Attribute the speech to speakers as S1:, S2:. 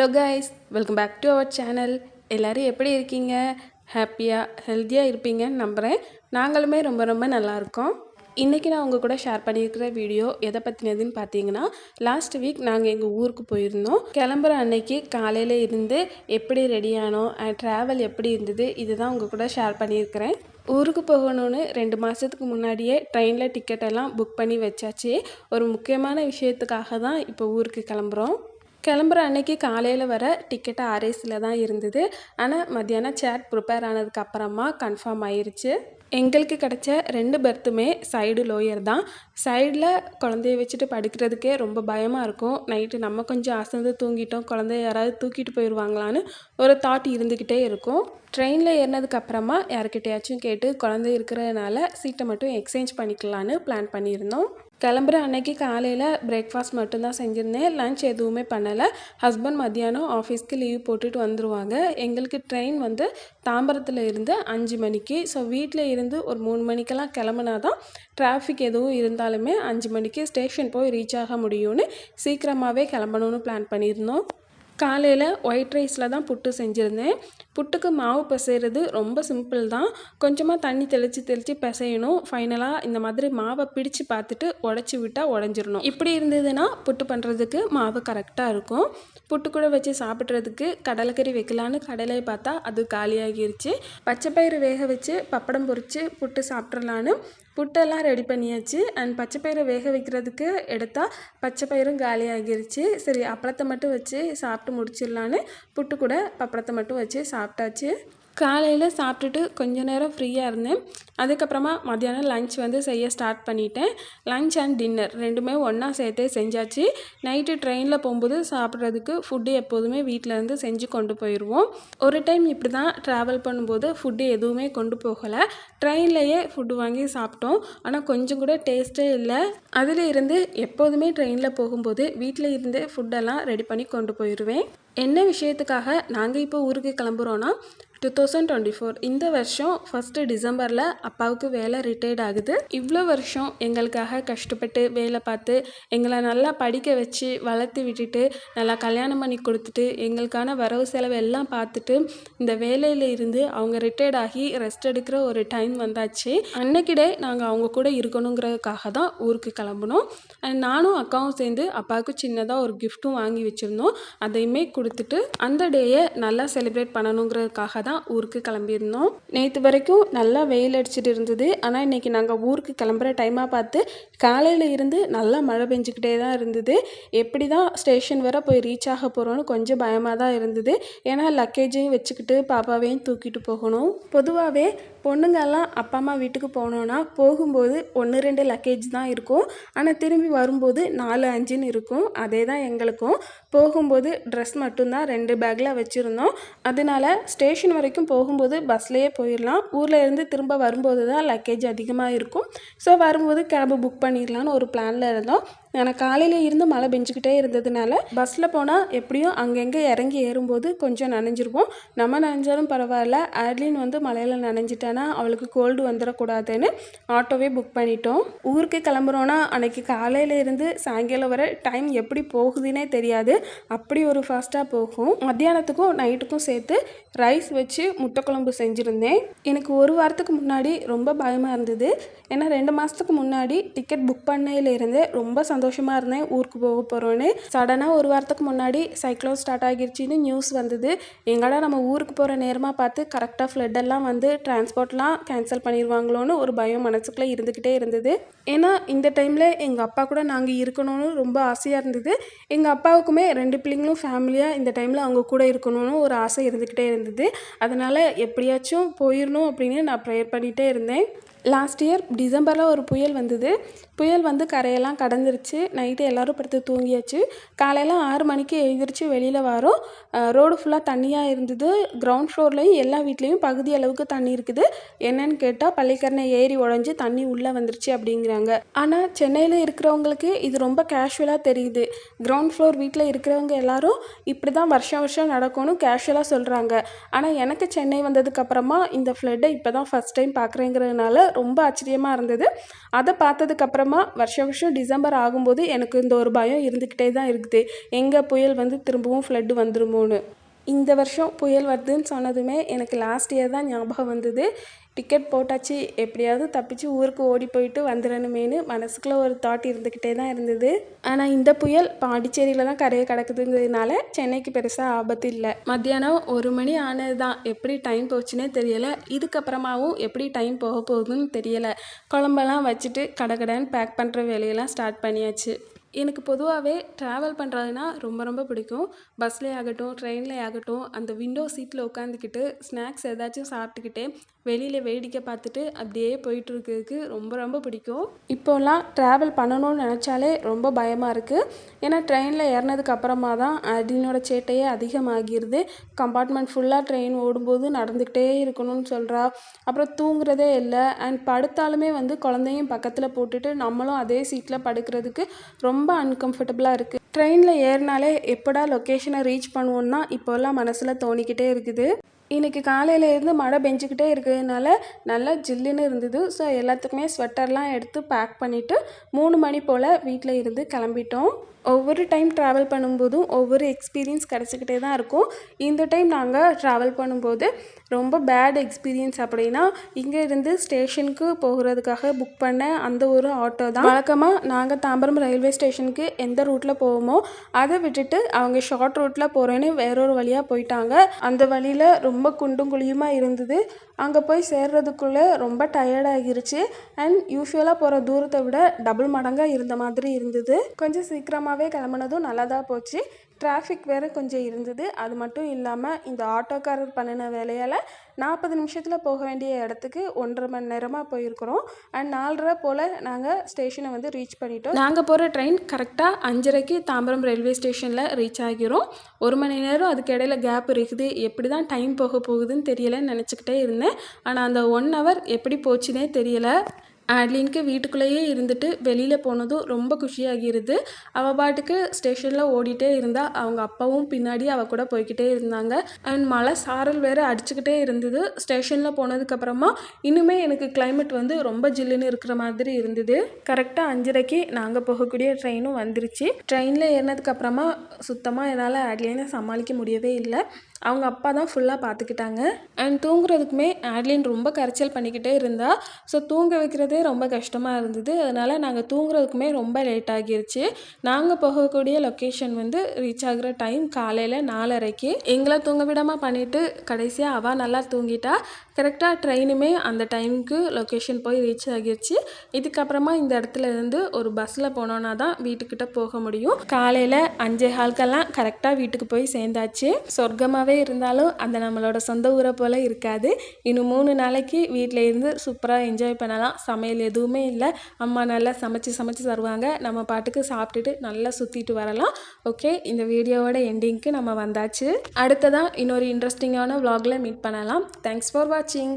S1: Hello guys, welcome back to our channel. எல்லோரும் எப்படி இருக்கீங்க? ஹாப்பியாக ஹெல்த்தியாக இருப்பீங்கன்னு நம்புகிறேன். நாங்களுமே ரொம்ப ரொம்ப நல்லாயிருக்கோம். இன்றைக்கி நான் உங்கள் கூட ஷேர் பண்ணியிருக்கிற வீடியோ எதை பற்றினதுன்னு பார்த்தீங்கன்னா, லாஸ்ட் வீக் நாங்கள் எங்கள் ஊருக்கு போயிருந்தோம். கிளம்புற அன்னைக்கு காலையில் இருந்து எப்படி ரெடியானோம், ட்ராவல் எப்படி இருந்தது, இதுதான் உங்கள் கூட ஷேர் பண்ணியிருக்கிறேன். ஊருக்கு போகணும்னு 2 மாதத்துக்கு முன்னாடியே ட்ரெயினில் டிக்கெட்டெல்லாம் புக் பண்ணி வச்சாச்சு. ஒரு முக்கியமான விஷயத்துக்காக தான் இப்போ ஊருக்கு கிளம்புறோம். கிளம்புற அன்னைக்கு காலையில் வர டிக்கெட்டு ஆர்ஏசியில் தான் இருந்தது. ஆனால் மத்தியானம் சேட் ப்ரிப்பேர் ஆனதுக்கப்புறமா கன்ஃபார்ம் ஆயிடுச்சு. எங்களுக்கு கிடச்ச 2 பெர்த்துமே சைடு லோயர் தான். சைடில் குழந்தைய வச்சுட்டு படுக்கிறதுக்கே ரொம்ப பயமாக இருக்கும். நைட்டு நம்ம கொஞ்சம் அசந்து தூங்கிட்டோம், குழந்தைய யாராவது தூக்கிட்டு போயிடுவாங்களான்னு ஒரு தாட் இருந்துக்கிட்டே இருக்கும். ட்ரெயினில் ஏறினதுக்கப்புறமா யார்கிட்டையாச்சும் கேட்டு குழந்தை இருக்கிறதுனால சீட்டை மட்டும் எக்ஸ்சேஞ்ச் பண்ணிக்கலான்னு பிளான் பண்ணியிருந்தோம். கிளம்புற அன்னைக்கு காலையில் பிரேக்ஃபாஸ்ட் மட்டும்தான் செஞ்சுருந்தேன். லன்ச் எதுவுமே பண்ணலை. ஹஸ்பண்ட் மத்தியானம் ஆஃபீஸ்க்கு லீவ் போட்டுட்டு வந்துடுவாங்க. எங்களுக்கு ட்ரெயின் வந்து தாம்பரத்தில் இருந்து 5 மணிக்கு. ஸோ வீட்டில் இருந்து ஒரு 3 மணிக்கெல்லாம் கிளம்புனா தான் டிராஃபிக் எதுவும் இருந்தாலுமே 5 மணிக்கு ஸ்டேஷன் போய் ரீச் ஆக முடியும்னு சீக்கிரமாகவே கிளம்பணும்னு பிளான் பண்ணியிருந்தோம். காலையில் ஒயிட் ரைஸில் தான் புட்டு செஞ்சுருந்தேன். புட்டுக்கு மாவு பிசைகிறது ரொம்ப சிம்பிள் தான். கொஞ்சமாக தண்ணி தெளித்து பிசையணும். ஃபைனலாக இந்த மாதிரி மாவை பிடிச்சு பார்த்துட்டு உடச்சி விட்டால் உடஞ்சிடணும். இப்படி இருந்ததுன்னா புட்டு பண்ணுறதுக்கு மாவு கரெக்டாக இருக்கும். புட்டு கூட வச்சு சாப்பிட்றதுக்கு கடலைக்கறி வைக்கலான்னு கடையிலே பார்த்தா அது காலியாகிருச்சு. பச்சைப்பயிறு வேக வச்சு பப்படம் பொரித்து புட்டு சாப்பிட்றலான்னு புட்டெல்லாம் ரெடி பண்ணியாச்சு. அண்ட் பச்சைப்பயிரை வேக வைக்கிறதுக்கு எடுத்தால் பச்சைப்பயிரும் காலி ஆகிருச்சு. சரி, அப்பளத்தை மட்டும் வச்சு சாப்பிட்டு முடிச்சிடலான்னு புட்டு கூட பப்படத்தை மட்டும் வச்சு சாப்பிட்டாச்சு. காலையில் சாப்பிட்டுட்டு கொஞ்ச நேரம் ஃப்ரீயாக இருந்தேன். அதுக்கப்புறமா மத்தியானம் லன்ச் வந்து செய்ய ஸ்டார்ட் பண்ணிட்டேன். லன்ச் அண்ட் டின்னர் ரெண்டுமே ஒன்றா சேர்த்தே செஞ்சாச்சு. நைட்டு ட்ரெயினில் போகும்போது சாப்பிட்றதுக்கு ஃபுட்டு எப்போதுமே வீட்டிலேருந்து செஞ்சு கொண்டு போயிடுவோம். ஒரு டைம் இப்படி தான் ட்ராவல் பண்ணும்போது ஃபுட்டு எதுவுமே கொண்டு போகலை. ட்ரெயின்லேயே ஃபுட்டு வாங்கி சாப்பிட்டோம். ஆனால் கொஞ்சம் கூட டேஸ்ட்டே இல்லை. அதில் இருந்து எப்போதுமே ட்ரெயினில் போகும்போது வீட்டில் இருந்து ஃபுட்டெல்லாம் ரெடி பண்ணி கொண்டு போயிடுவேன். என்ன விஷயத்துக்காக நாங்கள் இப்போ ஊருக்கு கிளம்புறோன்னா, 2024 இந்த வருஷம் 1 டிசம்பரில் அப்பாவுக்கு வேலை ரிட்டையர்ட் ஆகுது. இவ்வளோ வருஷம் எங்களுக்காக கஷ்டப்பட்டு வேலை பார்த்து எங்களை நல்லா படிக்க வச்சு வளர்த்து விட்டுட்டு நல்லா கல்யாணம் பண்ணி கொடுத்துட்டு எங்களுக்கான வரவு செலவு எல்லாம் பார்த்துட்டு இந்த வேலையில் இருந்து அவங்க ரிட்டையர்ட் ஆகி ரெஸ்ட் எடுக்கிற ஒரு டைம் வந்தாச்சு. அன்னைக்கிடே நாங்கள் அவங்க கூட இருக்கணுங்கிறதுக்காக தான் ஊருக்கு கிளம்புனோம். அண்ட் நானும் அக்காவும் சேர்ந்து அப்பாவுக்கு சின்னதாக ஒரு கிஃப்ட்டும் வாங்கி வச்சுருந்தோம். அதையுமே கொடுத்துட்டு அந்த டேயை நல்லா செலிப்ரேட் பண்ணணுங்கிறதுக்காக தான் ஊருக்கு கிளம்பியிருந்தோம். நேற்று வரைக்கும் நல்லா வெயில் அடிச்சுட்டு இருந்தது. ஆனால் இன்றைக்கி நாங்கள் ஊருக்கு கிளம்புற டைமாக பார்த்து காலையில் இருந்து நல்லா மழை பெஞ்சிக்கிட்டே தான் இருந்தது. எப்படி தான் ஸ்டேஷன் வரை போய் ரீச் ஆக போகிறோன்னு கொஞ்சம் பயமாக தான் இருந்தது. ஏன்னா லக்கேஜையும் வச்சுக்கிட்டு பாப்பாவையும் தூக்கிட்டு போகணும். பொதுவாகவே பொண்ணுங்கெல்லாம் அப்பா அம்மா வீட்டுக்கு போனோன்னா போகும்போது 1-2 லக்கேஜ் தான் இருக்கும். ஆனால் திரும்பி வரும்போது 4-5ன்னு இருக்கும். அதே தான் எங்களுக்கும். போகும்போது ட்ரெஸ் மட்டும்தான் 2 பேக்கில் வச்சுருந்தோம். அதனால ஸ்டேஷன் வரைக்கும் போகும்போது பஸ்லேயே போயிடலாம். ஊரில் இருந்து திரும்ப வரும்போது தான் லக்கேஜ் அதிகமாக இருக்கும். ஸோ வரும்போது கேபு புக் பண்ணிடலான்னு ஒரு பிளானில் இருந்தோம். ஆனால் காலையில் இருந்து மழை பெஞ்சிக்கிட்டே இருந்ததுனால பஸ்ஸில் போனால் எப்படியும் அங்கங்கே இறங்கி ஏறும்போது கொஞ்சம் நனைஞ்சிருவோம். நம்ம நனைஞ்சாலும் பரவாயில்ல, ஆட்லின் வந்து மழையில் நனைஞ்சிட்டானா அவளுக்கு கோல்டு வந்துடக்கூடாதுன்னு ஆட்டோவே புக் பண்ணிட்டோம். ஊருக்கு கிளம்புறோன்னா அன்றைக்கி காலையில் இருந்து சாயங்காலம் வரை டைம் எப்படி போகுதுன்னே தெரியாது. அப்படி ஒரு ஃபாஸ்ட்டாக போகும். மத்தியானத்துக்கும் நைட்டுக்கும் சேர்த்து ரைஸ் வச்சு முட்டை குழம்பு செஞ்சுருந்தேன். எனக்கு ஒரு வாரத்துக்கு முன்னாடி ரொம்ப பயமாக இருந்தது. ஏன்னா 2 மாதத்துக்கு முன்னாடி டிக்கெட் புக் பண்ணையிலேருந்தே ரொம்ப சந்தோஷமாக இருந்தேன் ஊருக்கு போக போகிறோன்னு. சடனாக ஒரு வாரத்துக்கு முன்னாடி சைக்ளோன் ஸ்டார்ட் ஆகிருச்சின்னு நியூஸ் வந்தது. எங்கடா நம்ம ஊருக்கு போகிற நேரமாக பார்த்து கரெக்டாக ஃப்ளட்டெல்லாம் வந்து டிரான்ஸ்போர்ட்லாம் கேன்சல் பண்ணிடுவாங்களோன்னு ஒரு பயம் மனசுக்குள்ளே இருந்துக்கிட்டே இருந்தது. ஏன்னா இந்த டைமில் எங்கள் அப்பா கூட நாங்கள் இருக்கணும்னு ரொம்ப ஆசையாக இருந்தது. எங்கள் அப்பாவுக்குமே 2 பிள்ளைங்களும் ஃபேமிலியாக இந்த டைமில் அவங்க கூட இருக்கணும்னு ஒரு ஆசை இருந்துக்கிட்டே இருந்தது. அதனால் எப்படியாச்சும் போயிடணும் அப்படின்னு நான் ப்ரேயர் பண்ணிகிட்டே இருந்தேன். லாஸ்ட் இயர் டிசம்பரில் ஒரு புயல் வந்தது. புயல் வந்து கரையெல்லாம் கடந்துருச்சு. நைட்டு எல்லோரும் படுத்து தூங்கியாச்சு. காலையில் 6 மணிக்கு எழுந்திரிச்சு வெளியில் வரோம். ரோடு ஃபுல்லாக தண்ணியாக இருந்தது. கிரவுண்ட் ஃப்ளோர்லேயும் எல்லா வீட்லேயும் பகுதி அளவுக்கு தண்ணி இருக்குது. என்னன்னு கேட்டால் பள்ளிக்கரணை ஏறி உடஞ்சி தண்ணி உள்ளே வந்துருச்சு அப்படிங்கிறாங்க. ஆனால் சென்னையில் இருக்கிறவங்களுக்கு இது ரொம்ப கேஷுவலாக தெரியுது. கிரவுண்ட் ஃப்ளோர் வீட்டில் இருக்கிறவங்க எல்லாரும் இப்படி தான் வருஷம் நடக்கும்னு கேஷுவலாக சொல்கிறாங்க. ஆனால் எனக்கு சென்னை வந்ததுக்கப்புறமா இந்த ஃப்ளட்டை இப்போ தான் ஃபஸ்ட் டைம் பார்க்குறேங்கிறதுனால ரொம்ப ஆச்சரியமாக இருந்தது. அதை பார்த்ததுக்கப்புறமா வருஷம் வருஷம் டிசம்பர் ஆகும்போது எனக்கு இந்த ஒரு பயம் இருந்துக்கிட்டே தான் இருக்குது, எங்கே புயல் வந்து திரும்பவும் ஃப்ளட்டு வந்துருமோன்னு. இந்த வருஷம் புயல் வருதுன்னு சொன்னதுமே எனக்கு லாஸ்ட் இயர் தான் ஞாபகம் வந்தது. டிக்கெட் போட்டாச்சு, எப்படியாவது தப்பிச்சு ஊருக்கு ஓடி போயிட்டு வந்துடணுமேனு மனசுக்குள்ளே ஒரு தாட் இருந்துக்கிட்டே தான் இருந்தது. ஆனால் இந்த புயல் பாண்டிச்சேரியில் தான் கரையை கிடக்குதுங்கிறதுனால சென்னைக்கு பெருசாக ஆபத்து இல்லை. மத்தியானம் 1 மணி ஆனது தான், எப்படி டைம் போச்சுன்னே தெரியலை. இதுக்கப்புறமாவும் எப்படி டைம் போக போகுதுன்னு தெரியலை. குழம்பெல்லாம் வச்சுட்டு கடகடன்னு பேக் பண்ணுற வேலையெல்லாம் ஸ்டார்ட் பண்ணியாச்சு. எனக்கு பொதுவாகவே ட்ராவல் பண்ணுறதுனா ரொம்ப ரொம்ப பிடிக்கும். பஸ்லேயே ஆகட்டும், ட்ரெயின்லேயே ஆகட்டும், அந்த விண்டோ சீட்டில் உட்காந்துக்கிட்டு ஸ்நாக்ஸ் ஏதாச்சும் சாப்பிட்டுக்கிட்டே வெளியில் வேடிக்கை பார்த்துட்டு அப்படியே போயிட்டு இருக்கிறதுக்கு ரொம்ப ரொம்ப பிடிக்கும். இப்போல்லாம் ட்ராவல் பண்ணணும்னு நினச்சாலே ரொம்ப பயமாக இருக்குது. ஏன்னா ட்ரெயினில் ஏறினதுக்கு அப்புறமா தான் அடினோட சேட்டையே அதிகமாகிடுது. கம்பார்ட்மெண்ட் ஃபுல்லாக ட்ரெயின் ஓடும்போது நடந்துக்கிட்டே இருக்கணும்னு சொல்கிறா. அப்புறம் தூங்குறதே இல்லை. அண்ட் படுத்தாலுமே வந்து குழந்தையும் பக்கத்தில் போட்டுட்டு நம்மளும் அதே சீட்டில் படுக்கிறதுக்கு ரொம்ப அன்கம்ஃபர்டபுளாக இருக்குது. ட்ரெயினில் ஏறினாலே எப்படா லொக்கேஷனை ரீச் பண்ணுவோன்னா இப்போல்லாம் மனசில் தோணிக்கிட்டே இருக்குது. இன்றைக்கி காலையிலேருந்து மழை பெஞ்சிக்கிட்டே இருக்கிறதுனால நல்லா ஜில்லுன்னு இருந்தது. ஸோ எல்லாத்துக்குமே ஸ்வெட்டர்லாம் எடுத்து பேக் பண்ணிவிட்டு 3 மணி போல் வீட்டில் இருந்து கிளம்பிட்டோம். ஒவ்வொரு டைம் ட்ராவல் பண்ணும்போதும் ஒவ்வொரு எக்ஸ்பீரியன்ஸ் கிடச்சிக்கிட்டே தான் இருக்கும். இந்த டைம் நாங்கள் ட்ராவல் பண்ணும்போது ரொம்ப பேட் எக்ஸ்பீரியன்ஸ் அப்படின்னா, இங்கே இருந்து ஸ்டேஷனுக்கு போகிறதுக்காக புக் பண்ண அந்த ஒரு ஆட்டோ தான். வழக்கமாக நாங்கள் தாம்பரம் ரயில்வே ஸ்டேஷனுக்கு எந்த ரூட்டில் போவோமோ அதை விட்டுட்டு அவங்க ஷார்ட் ரூட்டில் போகிறேன்னு வேறொரு வழியாக போயிட்டாங்க. அந்த வழியில் ரொம்ப குண்டும் குழியுமாக இருந்தது. அங்கே போய் சேர்றதுக்குள்ளே ரொம்ப டயர்டாகிருச்சு. அண்ட் யூஸ்வலாக போகிற தூரத்தை விட டபுள் மடங்காக இருந்த மாதிரி இருந்தது. கொஞ்சம் சீக்கிரமாகவே கிளம்புனதும் நல்லா தான் போச்சு. டிராஃபிக் வேறு கொஞ்சம் இருந்தது. அது மட்டும் இல்லாமல் இந்த ஆட்டோக்காரர் பண்ணின வேலையால் 40 நிமிஷத்தில் போக வேண்டிய இடத்துக்கு 1.5 மணி நேரமாக போயிருக்கிறோம். அண்ட் 4:30 போல் நாங்கள் ஸ்டேஷனை வந்து ரீச் பண்ணிட்டோம். நாங்கள் போகிற ட்ரெயின் கரெக்டாக 5:30க்கு தாம்பரம் ரயில்வே ஸ்டேஷனில் ரீச் ஆகிரும். 1 மணி நேரம் அதுக்கு இடையில கேப் இருக்குது. எப்படி தான் டைம் போக போகுதுன்னு தெரியலைன்னு நினச்சிக்கிட்டே இருந்தேன். ஆனால் அந்த 1 hour எப்படி போச்சுன்னே தெரியலை. ஆட்லினுக்கு வீட்டுக்குள்ளேயே இருந்துட்டு வெளியில் போனதும் ரொம்ப குஷியாகிருது. அவள் பாட்டுக்கு ஸ்டேஷனில் ஓடிட்டே இருந்தா. அவங்க அப்பாவும் பின்னாடி அவள் கூட போய்கிட்டே இருந்தாங்க. அண்ட் மழை சாரல் வேறு அடிச்சுக்கிட்டே இருந்தது. ஸ்டேஷனில் போனதுக்கப்புறமா இன்னுமே எனக்கு கிளைமேட் வந்து ரொம்ப ஜில்லுன்னு இருக்கிற மாதிரி இருந்தது. கரெக்டாக 5:30க்கு நாங்கள் போகக்கூடிய ட்ரெயினும் வந்துருச்சு. ட்ரெயினில் ஏறினதுக்கப்புறமா சுத்தமாக என்னால் ஆட்லினை சமாளிக்க முடியவே இல்லை. அவங்க அப்பா தான் ஃபுல்லாக பார்த்துக்கிட்டாங்க. அண்ட் தூங்குறதுக்குமே ஆட்லின் ரொம்ப கரைச்சல் பண்ணிக்கிட்டே இருந்தா. ஸோ தூங்க வைக்கிறதே ரொம்ப கஷ்டமாக இருந்தது. அதனால் நாங்கள் தூங்குறதுக்குமே ரொம்ப லேட் ஆகிருச்சு. நாங்கள் போகக்கூடிய லொக்கேஷன் வந்து ரீச் ஆகிற டைம் காலையில் 4:30க்கு. எங்களை தூங்க விடாமல் பண்ணிவிட்டு கடைசியாக அவள் நல்லா தூங்கிட்டா. கரெக்டாக ட்ரெயினுமே அந்த டைமுக்கு லொக்கேஷன் போய் ரீச் ஆகிருச்சு. இதுக்கப்புறமா இந்த இடத்துல இருந்து ஒரு பஸ்ஸில் போனோன்னா தான் வீட்டுக்கிட்ட போக முடியும். காலையில் 5:15க்கெல்லாம் கரெக்டாக வீட்டுக்கு போய் சேர்ந்தாச்சு. சொர்க்கமாகவே இருந்தாலும் அந்த நம்மளோட சொந்த ஊரை போல் இருக்காது. இன்னும் 3 நாளைக்கு வீட்டில் இருந்து சூப்பராக என்ஜாய் பண்ணலாம். சமையல் எதுவுமே இல்லை. அம்மா நல்லா சமைச்சு தருவாங்க. நம்ம பாட்டுக்கு சாப்பிட்டுட்டு நல்லா சுற்றிட்டு வரலாம். ஓகே, இந்த வீடியோவோட எண்டிங்க்கு நம்ம வந்தாச்சு. அடுத்ததான் இன்னொரு இன்ட்ரெஸ்டிங்கான vlogல மீட் பண்ணலாம். தேங்க்ஸ் ஃபார் வாட்சிங்.